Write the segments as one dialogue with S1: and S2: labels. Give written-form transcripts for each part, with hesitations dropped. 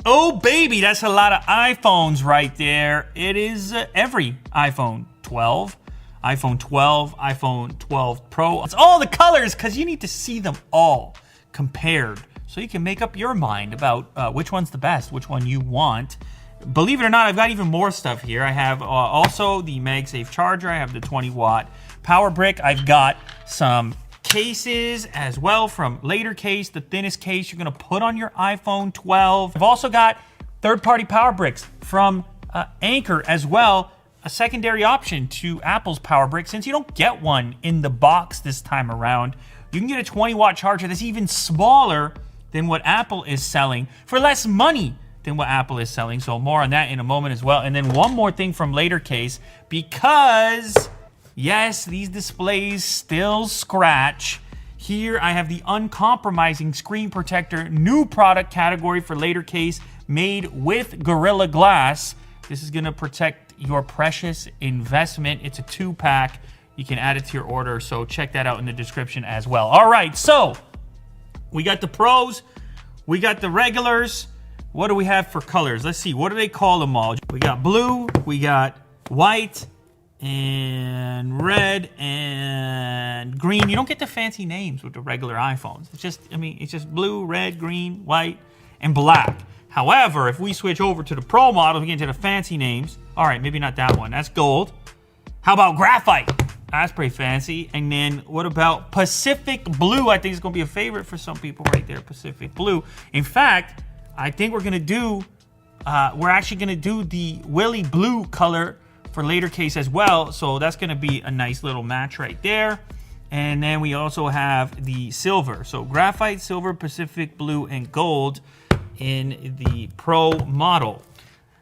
S1: Oh, baby, that's a lot of iPhones right there. It is every iPhone 12, iPhone 12, iPhone 12 Pro. It's all the colors because you need to see them all compared so you can make up your mind about which one's the best, which one you want. Believe it or not, I've got even more stuff here. I have also the MagSafe charger. I have the 20-watt power brick. I've got some cases as well from Later Case, the thinnest case you're going to put on your iPhone 12. I've also got third-party power bricks from Anker as well, a secondary option to Apple's power brick. Since you don't get one in the box this time around, you can get a 20-watt charger that's even smaller than what Apple is selling for less money than what Apple is selling. So more on that in a moment as well. And then one more thing from Later Case, because yes, these displays still scratch. Here I have the uncompromising screen protector, new product category for Later Case, made with Gorilla Glass. This is gonna protect your precious investment. It's a 2-pack. You can add it to your order, so check that out in the description as well. All right, so we got the pros, we got the regulars. What do we have for colors? Let's see, what do they call them all? We got blue, we got white, and red and green. You don't get the fancy names with the regular iPhones. It's just, it's just blue, red, green, white, and black. However, if we switch over to the Pro model, we get into the fancy names. All right, maybe not that one. That's gold. How about graphite? That's pretty fancy. And then what about Pacific Blue? I think it's going to be a favorite for some people right there, Pacific Blue. In fact, I think we're actually going to do the Willy Blue color for Later Case as well, so that's going to be a nice little match right there. And then we also have the silver, so graphite, silver, Pacific Blue, and gold in the Pro model.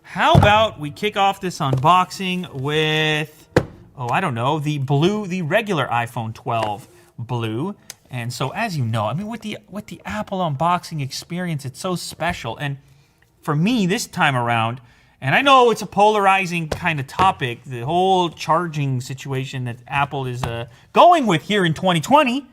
S1: How about we kick off this unboxing with, I don't know, the blue, the regular iPhone 12 blue. And so as you know, with the Apple unboxing experience, it's so special. And for me this time around, and I know it's a polarizing kind of topic, the whole charging situation that Apple is going with here in 2020,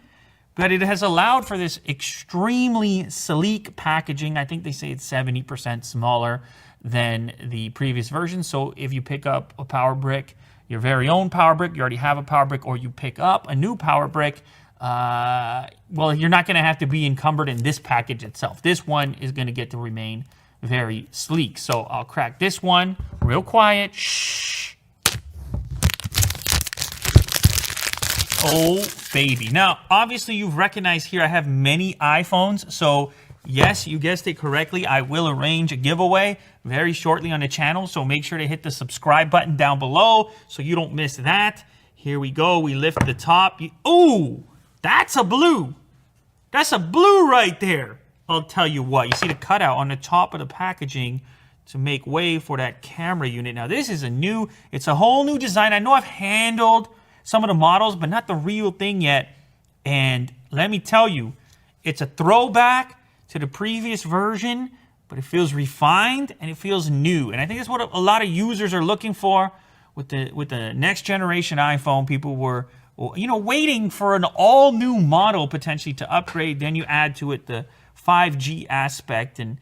S1: but it has allowed for this extremely sleek packaging. I think they say it's 70% smaller than the previous version. So if you pick up a power brick, your very own power brick, you already have a power brick, or you pick up a new power brick, well, you're not going to have to be encumbered in this package itself. This one is going to get to remain very sleek. So I'll crack this one real quiet. Shh. Oh, baby. Now, obviously, you've recognized here I have many iPhones. So, yes, you guessed it correctly. I will arrange a giveaway very shortly on the channel. So make sure to hit the subscribe button down below so you don't miss that. Here we go. We lift the top. Ooh, that's a blue. That's a blue right there. I'll tell you what, you see the cutout on the top of the packaging to make way for that camera unit. Now this is it's a whole new design. I know I've handled some of the models, but not the real thing yet. And let me tell you, it's a throwback to the previous version, but it feels refined and it feels new. And I think that's what a lot of users are looking for with the next generation iPhone. People were, waiting for an all new model potentially to upgrade. Then you add to it the 5G aspect, and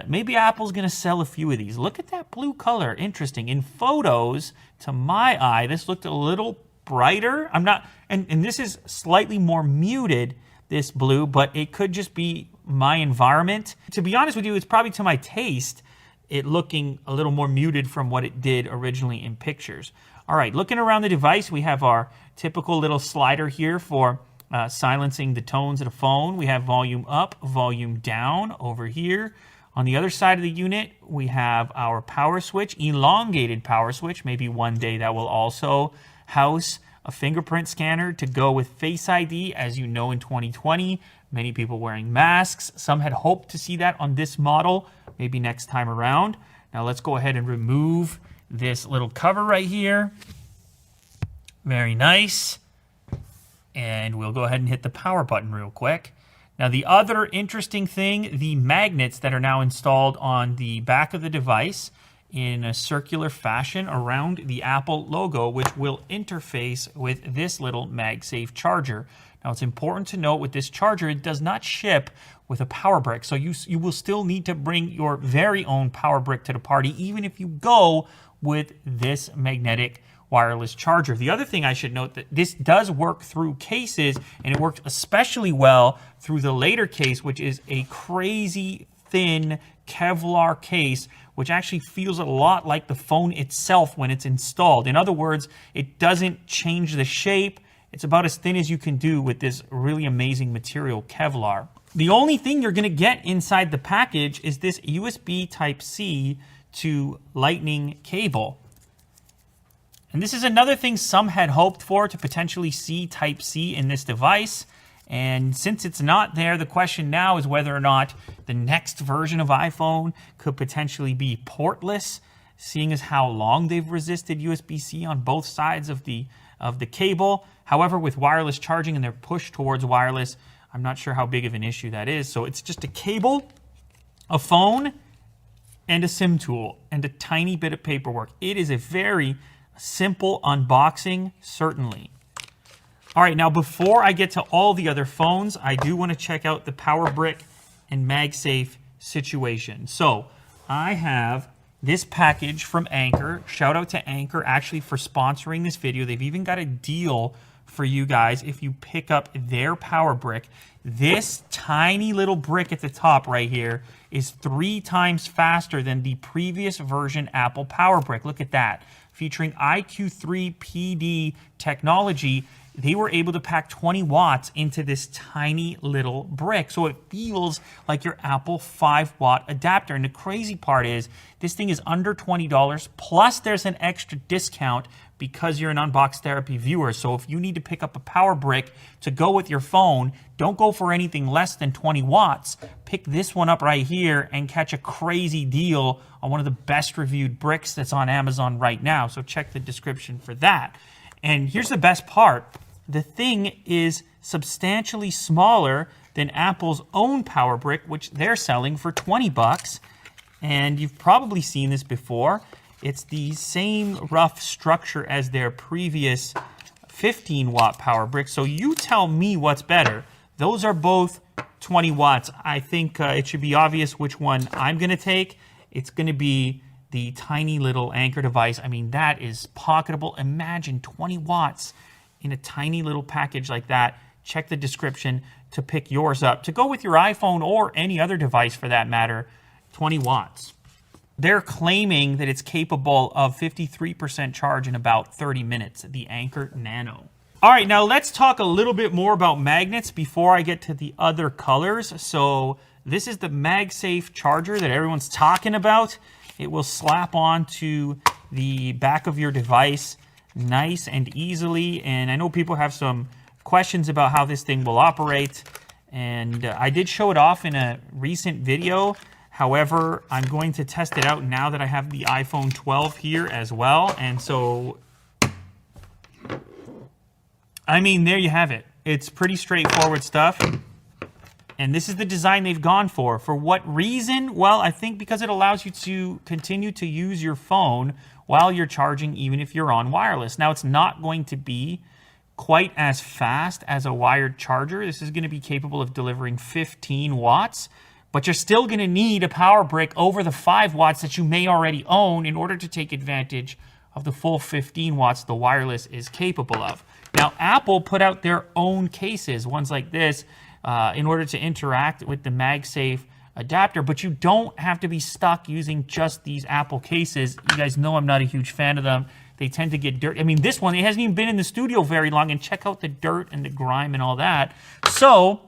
S1: maybe Apple's going to sell a few of these. Look at that blue color. Interesting. In photos, to my eye, this looked a little brighter. And this is slightly more muted, this blue, but it could just be my environment. To be honest with you, it's probably to my taste, it looking a little more muted from what it did originally in pictures. All right, looking around the device, we have our typical little slider here for silencing the tones of the phone. We have volume up, volume down over here. On the other side of the unit, we have our power switch, elongated power switch. Maybe one day that will also house a fingerprint scanner to go with Face ID. As you know, in 2020, many people wearing masks. Some had hoped to see that on this model, maybe next time around. Now let's go ahead and remove this little cover right here. Very nice. And we'll go ahead and hit the power button real quick. Now, the other interesting thing, the magnets that are now installed on the back of the device in a circular fashion around the Apple logo, which will interface with this little MagSafe charger. Now, it's important to note with this charger, it does not ship with a power brick. So you will still need to bring your very own power brick to the party, even if you go with this magnetic wireless charger. The other thing I should note that this does work through cases, and it works especially well through the later case, which is a crazy thin Kevlar case, which actually feels a lot like the phone itself when it's installed. In other words, it doesn't change the shape. It's about as thin as you can do with this really amazing material, Kevlar. The only thing you're going to get inside the package is this USB Type-C to Lightning cable. And this is another thing some had hoped for, to potentially see Type-C in this device. And since it's not there, the question now is whether or not the next version of iPhone could potentially be portless, seeing as how long they've resisted USB-C on both sides of the cable. However, with wireless charging and their push towards wireless, I'm not sure how big of an issue that is. So it's just a cable, a phone, and a SIM tool, and a tiny bit of paperwork. It is a very simple unboxing, certainly. All right, now before I get to all the other phones, I do want to check out the power brick and MagSafe situation. So I have this package from Anker. Shout out to Anker actually for sponsoring this video. They've even got a deal for you guys if you pick up their power brick. This tiny little brick at the top right here is 3 times faster than the previous version Apple power brick. Look at that. Featuring IQ3 PD technology, they were able to pack 20 watts into this tiny little brick. So it feels like your Apple 5-watt adapter. And the crazy part is this thing is under $20, plus there's an extra discount because you're an Unbox Therapy viewer. So if you need to pick up a power brick to go with your phone, don't go for anything less than 20 watts. Pick this one up right here and catch a crazy deal on one of the best reviewed bricks that's on Amazon right now. So check the description for that. And here's the best part. The thing is substantially smaller than Apple's own power brick, which they're selling for 20 bucks. And you've probably seen this before. It's the same rough structure as their previous 15-watt power brick. So you tell me what's better. Those are both 20 watts. I think it should be obvious which one I'm going to take. It's going to be the tiny little Anker device. I mean, that is pocketable. Imagine 20 watts in a tiny little package like that. Check the description to pick yours up. To go with your iPhone or any other device for that matter, 20 watts. They're claiming that it's capable of 53% charge in about 30 minutes, the Anker Nano. All right, now let's talk a little bit more about magnets before I get to the other colors. So this is the MagSafe charger that everyone's talking about. It will slap onto the back of your device nice and easily. And I know people have some questions about how this thing will operate. And I did show it off in a recent video. However, I'm going to test it out now that I have the iPhone 12 here as well. And so, I mean, there you have it. It's pretty straightforward stuff. And this is the design they've gone for. For what reason? Well, I think because it allows you to continue to use your phone while you're charging, even if you're on wireless. Now, it's not going to be quite as fast as a wired charger. This is going to be capable of delivering 15 watts. But you're still going to need a power brick over the 5 watts that you may already own in order to take advantage of the full 15 watts the wireless is capable of. Now, Apple put out their own cases, ones like this, in order to interact with the MagSafe adapter, but you don't have to be stuck using just these Apple cases. You guys know I'm not a huge fan of them. They tend to get dirty. I mean, this one, it hasn't even been in the studio very long, and check out the dirt and the grime and all that. So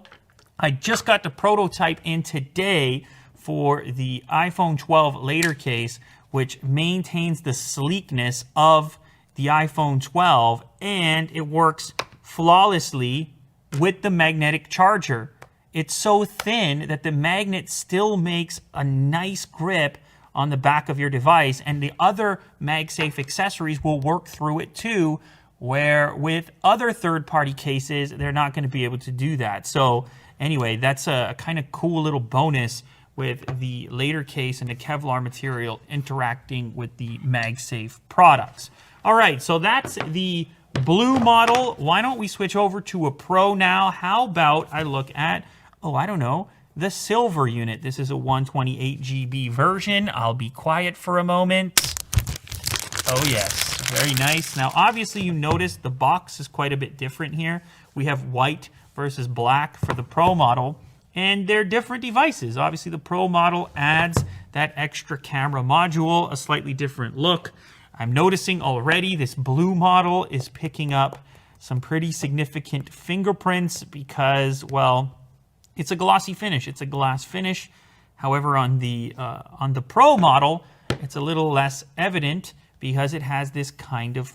S1: I just got the prototype in today for the iPhone 12 later case, which maintains the sleekness of the iPhone 12, and it works flawlessly with the magnetic charger. It's so thin that the magnet still makes a nice grip on the back of your device, and the other MagSafe accessories will work through it too, where with other third-party cases, they're not going to be able to do that. So anyway, that's a kind of cool little bonus with the later case and the Kevlar material interacting with the MagSafe products. All right, so that's the blue model. Why don't we switch over to a Pro now? How about I look at, oh, I don't know, the silver unit. This is a 128 GB version. I'll be quiet for a moment. Oh yes, very nice. Now obviously you notice the box is quite a bit different here. We have white versus black for the Pro model, and they're different devices. Obviously the Pro model adds that extra camera module, a slightly different look. I'm noticing already this blue model is picking up some pretty significant fingerprints because, well, it's a glossy finish. It's a glass finish. However, on the Pro model, it's a little less evident because it has this kind of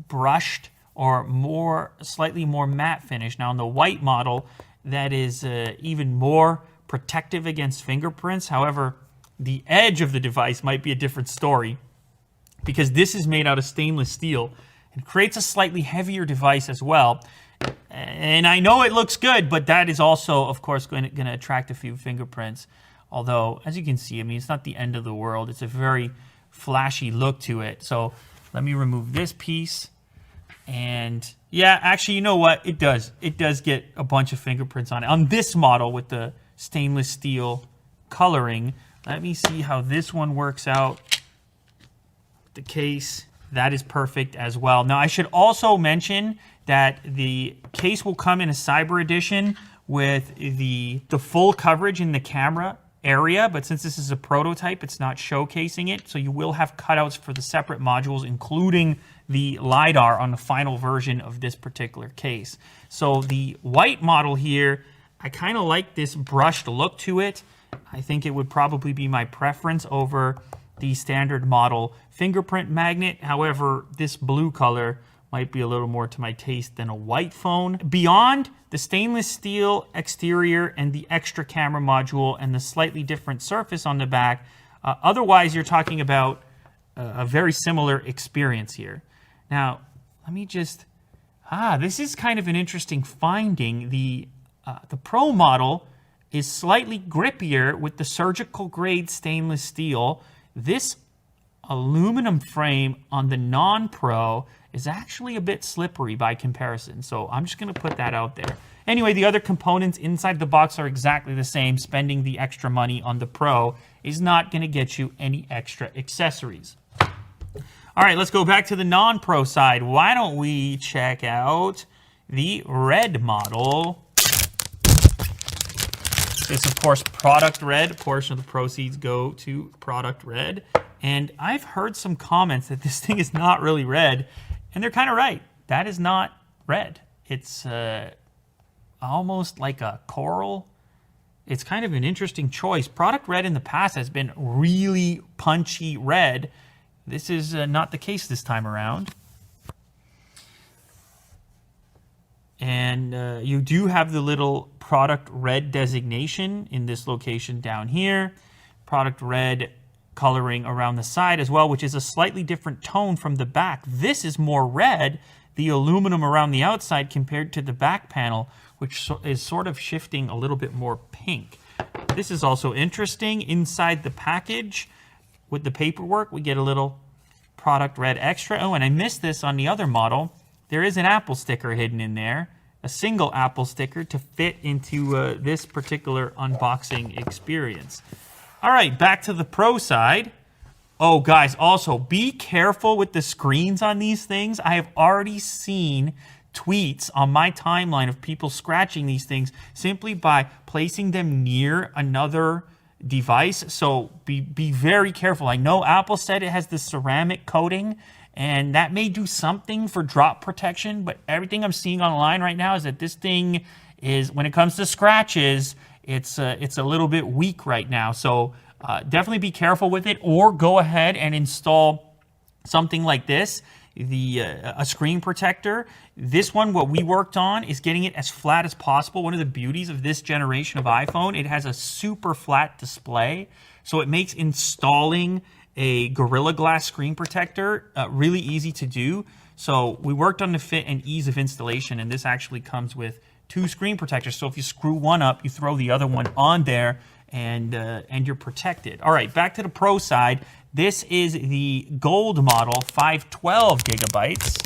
S1: brushed or slightly more matte finish. Now, on the white model, that is even more protective against fingerprints. However, the edge of the device might be a different story because this is made out of stainless steel and creates a slightly heavier device as well. And I know it looks good, but that is also, of course, going to attract a few fingerprints. Although, as you can see, I mean, it's not the end of the world. It's a very flashy look to it. So let me remove this piece. And yeah, actually, you know what? It does. It does get a bunch of fingerprints on it. On this model with the stainless steel coloring, let me see how this one works out. The case, that is perfect as well. Now, I should also mention that the case will come in a Cyber Edition with the full coverage in the camera area, but since this is a prototype, it's not showcasing it, so you will have cutouts for the separate modules, including the LiDAR on the final version of this particular case. So the white model here, I kind of like this brushed look to it. I think it would probably be my preference over the standard model fingerprint magnet. However, this blue color might be a little more to my taste than a white phone. Beyond the stainless steel exterior and the extra camera module and the slightly different surface on the back, otherwise you're talking about a very similar experience here. Now, let me just, this is kind of an interesting finding. The Pro model is slightly grippier with the surgical grade stainless steel. This aluminum frame on the non-Pro is actually a bit slippery by comparison. So I'm just going to put that out there. Anyway, the other components inside the box are exactly the same. Spending the extra money on the Pro is not going to get you any extra accessories. All right, let's go back to the non-Pro side. Why don't we check out the red model? It's, of course, product red. A portion of the proceeds go to product red. And I've heard some comments that this thing is not really red, and they're kind of right. That is not red. It's almost like a coral. It's kind of an interesting choice. Product red in the past has been really punchy red. This is not the case this time around. And you do have the little product red designation in this location down here. Product red coloring around the side as well, which is a slightly different tone from the back. This is more red, the aluminum around the outside compared to the back panel, which is sort of shifting a little bit more pink. This is also interesting. Inside the package with the paperwork, we get a little product red extra. Oh, and I missed this on the other model. There is an Apple sticker hidden in there, a single Apple sticker to fit into this particular unboxing experience. All right, back to the Pro side. Oh, guys, also be careful with the screens on these things. I have already seen tweets on my timeline of people scratching these things simply by placing them near another device. So be very careful. I know Apple said it has the ceramic coating, and that may do something for drop protection, but everything I'm seeing online right now is that this thing is, when it comes to scratches, it's a little bit weak right now. So definitely be careful with it, or go ahead and install something like this, a screen protector. This one, what we worked on, is getting it as flat as possible. One of the beauties of this generation of iPhone, it has a super flat display, so it makes installing a Gorilla Glass screen protector really easy to do. So we worked on the fit and ease of installation, and this actually comes with 2 screen protectors. So if you screw one up, you throw the other one on there, and you're protected. All right, back to the Pro side. This is the gold model, 512 gigabytes.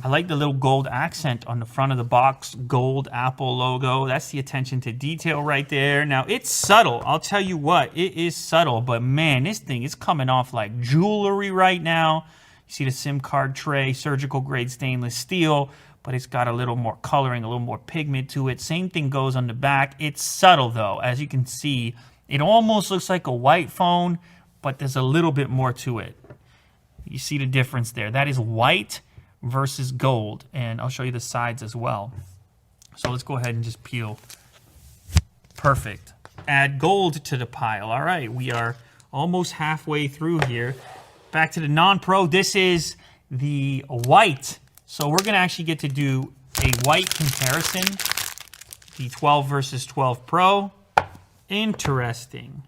S1: I like the little gold accent on the front of the box, gold Apple logo. That's the attention to detail right there. Now, it's subtle. I'll tell you what, it is subtle, but man, this thing is coming off like jewelry right now. You see the SIM card tray, surgical grade stainless steel, but it's got a little more coloring, a little more pigment to it. Same thing goes on the back. It's subtle though. As you can see, it almost looks like a white phone, but there's a little bit more to it. You see the difference there. That is white versus gold, and I'll show you the sides as well. So let's go ahead and just peel. Perfect. Add gold to the pile. All right, we are almost halfway through here. Back to the non-pro. This is the white. So we're going to actually get to do a white comparison. The 12 versus 12 Pro. Interesting.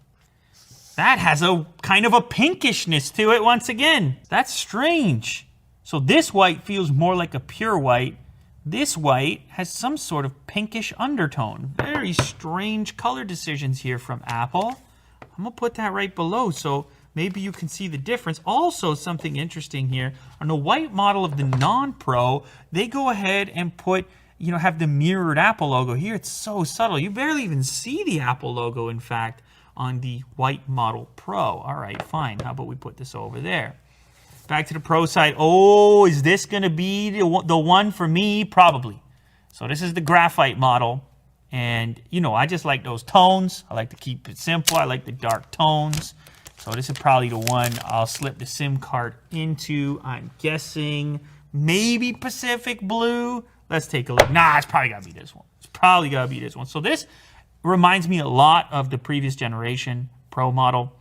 S1: That has a kind of a pinkishness to it once again. That's strange. So this white feels more like a pure white. This white has some sort of pinkish undertone. Very strange color decisions here from Apple. I'm going to put that right below so maybe you can see the difference. Also, something interesting here, on the white model of the non-Pro, they go ahead and put, have the mirrored Apple logo. Here it's so subtle. You barely even see the Apple logo, in fact, on the white model Pro. All right, fine. How about we put this over there? Back to the Pro side. Oh, is this going to be the one for me? Probably. So this is the graphite model. And, I just like those tones. I like to keep it simple. I like the dark tones. So this is probably the one I'll slip the SIM card into. I'm guessing maybe Pacific Blue. Let's take a look. Nah, it's probably got to be this one. It's probably got to be this one. So this reminds me a lot of the previous generation Pro model.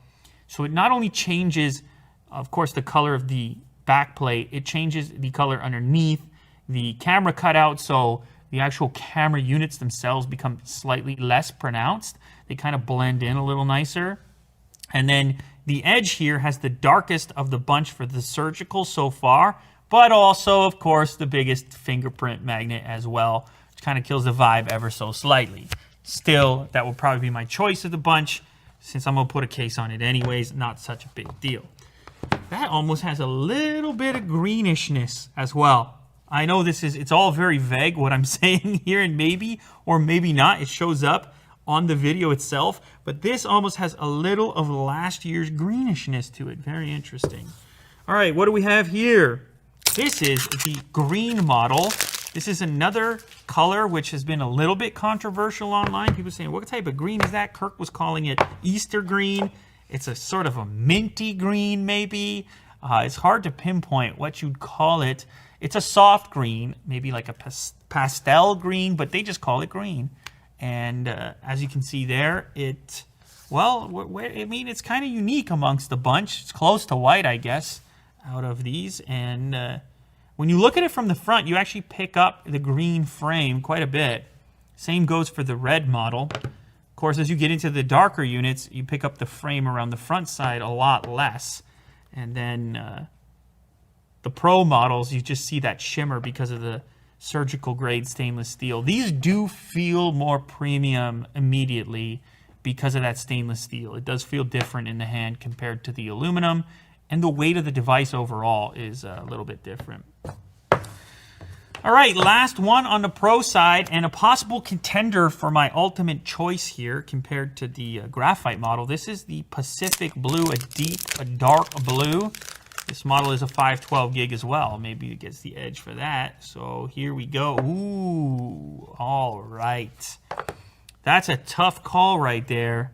S1: So it not only changes, of course, the color of the back plate, it changes the color underneath the camera cutout, so the actual camera units themselves become slightly less pronounced. They kind of blend in a little nicer. And then the edge here has the darkest of the bunch for the surgical so far, but also, of course, the biggest fingerprint magnet as well, which kind of kills the vibe ever so slightly. Still, that will probably be my choice of the bunch, since I'm going to put a case on it anyways. Not such a big deal. That almost has a little bit of greenishness as well. I know it's all very vague what I'm saying here, and maybe or maybe not it shows up on the video itself, but this almost has a little of last year's greenishness to it. Very interesting. All right, what do we have here? This is the green model. This is another color which has been a little bit controversial online. People saying, what type of green is that? Kirk was calling it Easter green. It's a sort of a minty green, maybe. It's hard to pinpoint what you'd call it. It's a soft green, maybe like a pastel green, but they just call it green. And as you can see there, it's kind of unique amongst the bunch. It's close to white, I guess, out of these. And when you look at it from the front, you actually pick up the green frame quite a bit. Same goes for the red model. Of course, as you get into the darker units, you pick up the frame around the front side a lot less. And then the Pro models, you just see that shimmer because of the surgical grade stainless steel. These do feel more premium immediately because of that stainless steel. It does feel different in the hand compared to the aluminum. And the weight of the device overall is a little bit different. All right, last one on the Pro side, and a possible contender for my ultimate choice here compared to the graphite model. This is the Pacific Blue, a dark blue. This model is a 512 gig as well. Maybe it gets the edge for that. So here we go. Ooh, all right. That's a tough call right there.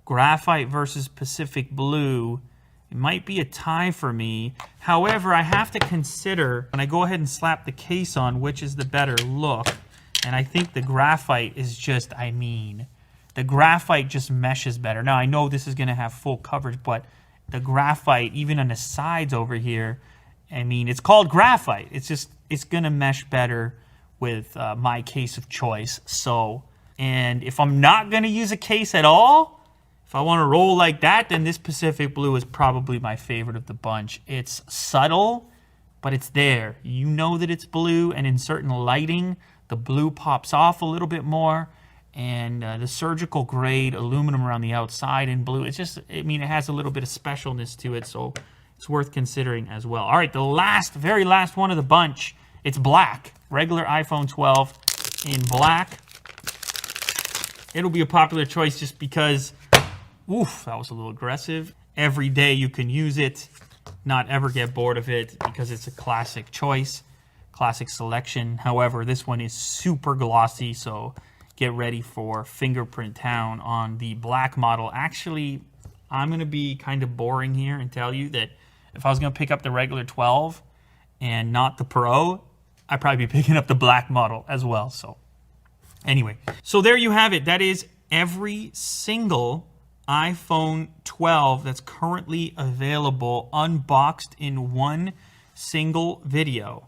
S1: Graphite versus Pacific Blue. It might be a tie for me. However, I have to consider, when I go ahead and slap the case on, which is the better look. And I think the graphite is just, the graphite just meshes better. Now, I know this is going to have full coverage, but the graphite, even on the sides over here, it's called graphite. It's going to mesh better with my case of choice. So, and if I'm not going to use a case at all, if I want to roll like that, then this Pacific Blue is probably my favorite of the bunch. It's subtle, but it's there. You know that it's blue, and in certain lighting, the blue pops off a little bit more. And the surgical grade aluminum around the outside in blue, it's just, it has a little bit of specialness to it, so it's worth considering as well. All right, the very last one of the bunch It's black. Regular iPhone 12 in black. It'll be a popular choice just because, oof, that was a little aggressive. Every day you can use it, not ever get bored of it because it's a classic choice, classic selection. However, this one is super glossy, so get ready for fingerprint town on the black model. Actually, I'm going to be kind of boring here and tell you that if I was going to pick up the regular 12 and not the Pro, I'd probably be picking up the black model as well. So anyway, so there you have it. That is every single iPhone 12 that's currently available unboxed in one single video.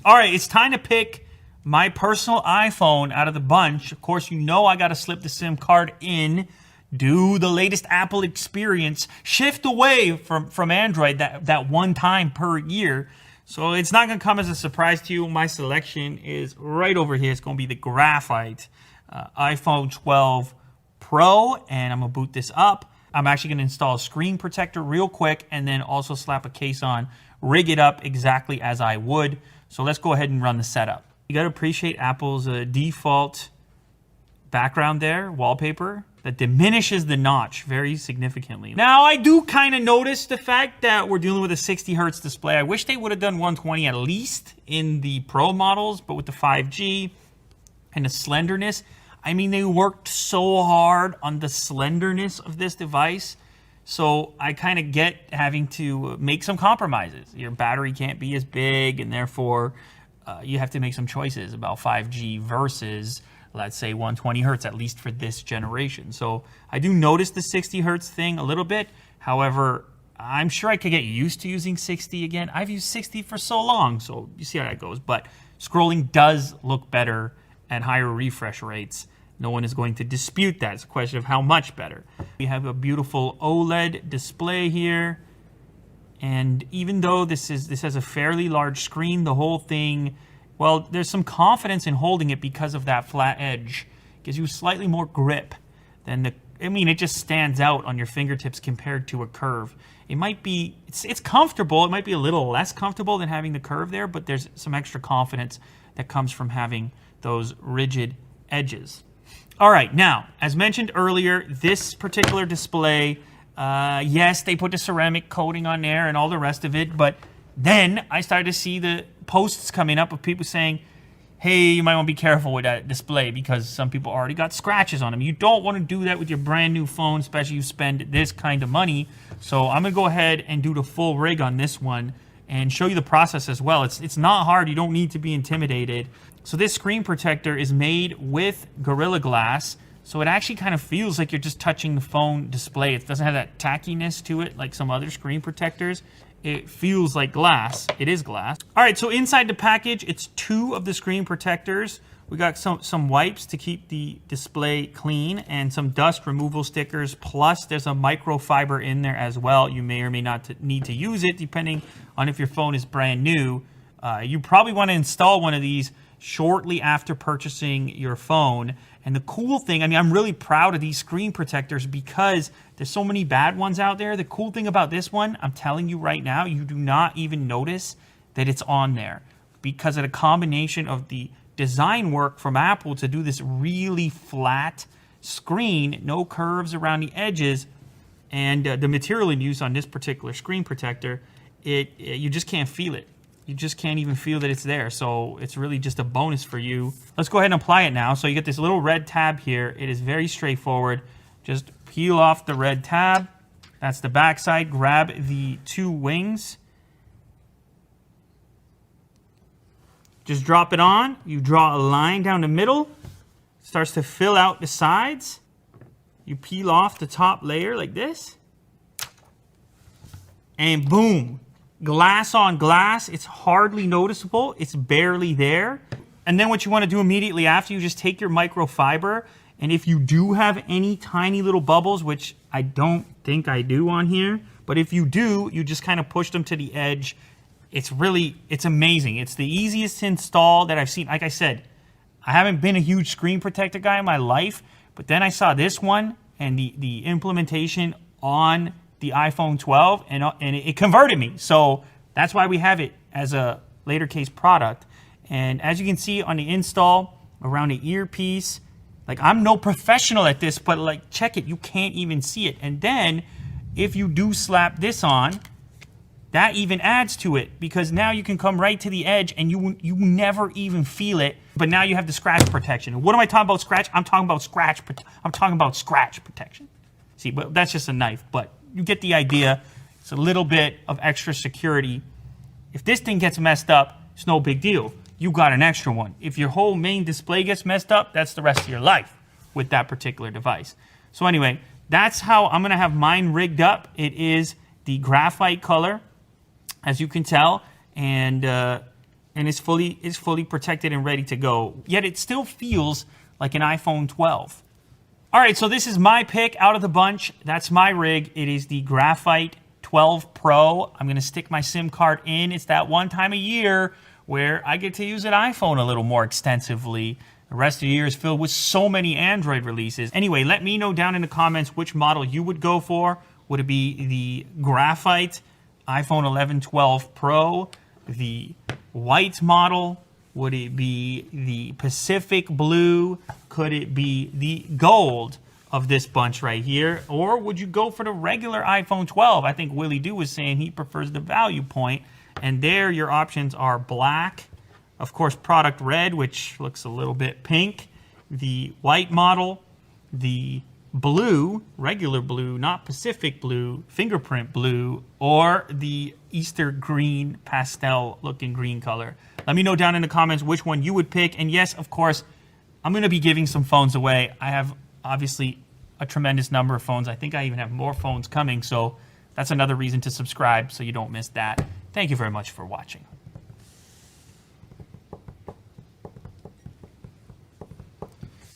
S1: All right, it's time to pick my personal iPhone out of the bunch. Of course, you know I got to slip the SIM card in, do the latest Apple experience, shift away from Android that one time per year. So it's not going to come as a surprise to you. My selection is right over here. It's going to be the graphite iPhone 12 Pro, and I'm going to boot this up. I'm actually going to install a screen protector real quick and then also slap a case on, rig it up exactly as I would. So let's go ahead and run the setup. You got to appreciate Apple's default background there, wallpaper, that diminishes the notch very significantly. Now, I do kind of notice the fact that we're dealing with a 60 hertz display. I wish they would have done 120 at least in the Pro models, but with the 5G and the slenderness, I mean, they worked so hard on the slenderness of this device. So I kind of get having to make some compromises. Your battery can't be as big, and therefore you have to make some choices about 5G versus, let's say, 120 hertz, at least for this generation. So I do notice the 60 hertz thing a little bit. However, I'm sure I could get used to using 60 again. I've used 60 for so long, so you see how that goes. But scrolling does look better at higher refresh rates. No one is going to dispute that. It's a question of how much better. We have a beautiful OLED display here. And even though this has a fairly large screen, the whole thing, well, there's some confidence in holding it because of that flat edge. It gives you slightly more grip than it just stands out on your fingertips compared to a curve. It might be, it's comfortable. It might be a little less comfortable than having the curve there, but there's some extra confidence that comes from having those rigid edges. All right, now, as mentioned earlier, this particular display, yes, they put the ceramic coating on there and all the rest of it, but then I started to see the posts coming up of people saying, hey, you might want to be careful with that display because some people already got scratches on them. You don't want to do that with your brand new phone, especially if you spend this kind of money. So I'm going to go ahead and do the full rig on this one and show you the process as well. It's not hard. You don't need to be intimidated. So this screen protector is made with Gorilla Glass, so it actually kind of feels like you're just touching the phone display. It doesn't have that tackiness to it like some other screen protectors. It feels like glass. It is glass. All right, so inside the package, it's 2 of the screen protectors. We got some wipes to keep the display clean and some dust removal stickers, plus there's a microfiber in there as well. You may or may not need to use it depending on if your phone is brand new. You probably want to install one of these shortly after purchasing your phone. And the cool thing, I mean, I'm really proud of these screen protectors because there's so many bad ones out there. The cool thing about this one, I'm telling you right now, you do not even notice that it's on there because of the combination of the design work from Apple to do this really flat screen, no curves around the edges, and the material in use on this particular screen protector, you just can't feel it. You just can't even feel that it's there. So it's really just a bonus for you. Let's go ahead and apply it now. So you get this little red tab here. It is very straightforward. Just peel off the red tab. That's the back side. Grab the 2 wings. Just drop it on. You draw a line down the middle. Starts to fill out the sides. You peel off the top layer like this. And boom. Glass on glass. It's hardly noticeable. It's barely there. And then what you want to do immediately after, you just take your microfiber, and if you do have any tiny little bubbles, which I don't think I do on here, but if you do, you just kind of push them to the edge. It's amazing. It's the easiest to install that I've seen. Like I said, I haven't been a huge screen protector guy in my life, but then I saw this one and the implementation on the iPhone 12, and it converted me. So that's why we have it as a later case product. And as you can see on the install, around the earpiece, like I'm no professional at this, but like check it, you can't even see it. And then if you do slap this on, that even adds to it, because now you can come right to the edge and you never even feel it. But now you have the scratch protection. And what am I talking about scratch? I'm talking about scratch protection. See, but that's just a knife, but you get the idea. It's a little bit of extra security. If this thing gets messed up, it's no big deal. You got an extra one. If your whole main display gets messed up, that's the rest of your life with that particular device. So anyway, that's how I'm gonna have mine rigged up. It is the graphite color, as you can tell, and it's fully protected and ready to go. Yet it still feels like an iPhone 12. All right, so this is my pick out of the bunch. That's my rig. It is the Graphite 12 Pro. I'm gonna stick my SIM card in. It's that one time a year where I get to use an iPhone a little more extensively. The rest of the year is filled with so many Android releases. Anyway, let me know down in the comments which model you would go for. Would it be the Graphite iPhone 11 12 Pro, the white model? Would it be the Pacific blue? Could it be the gold of this bunch right here? Or would you go for the regular iPhone 12? I think Willie Doo was saying he prefers the value point. And there your options are black, of course product red, which looks a little bit pink, the white model, the blue, regular blue, not Pacific blue, fingerprint blue, or the Easter green, pastel looking green color. Let me know down in the comments which one you would pick. And yes, of course, I'm going to be giving some phones away. I have obviously a tremendous number of phones. I think I even have more phones coming, so that's another reason to subscribe so you don't miss that. Thank you very much for watching.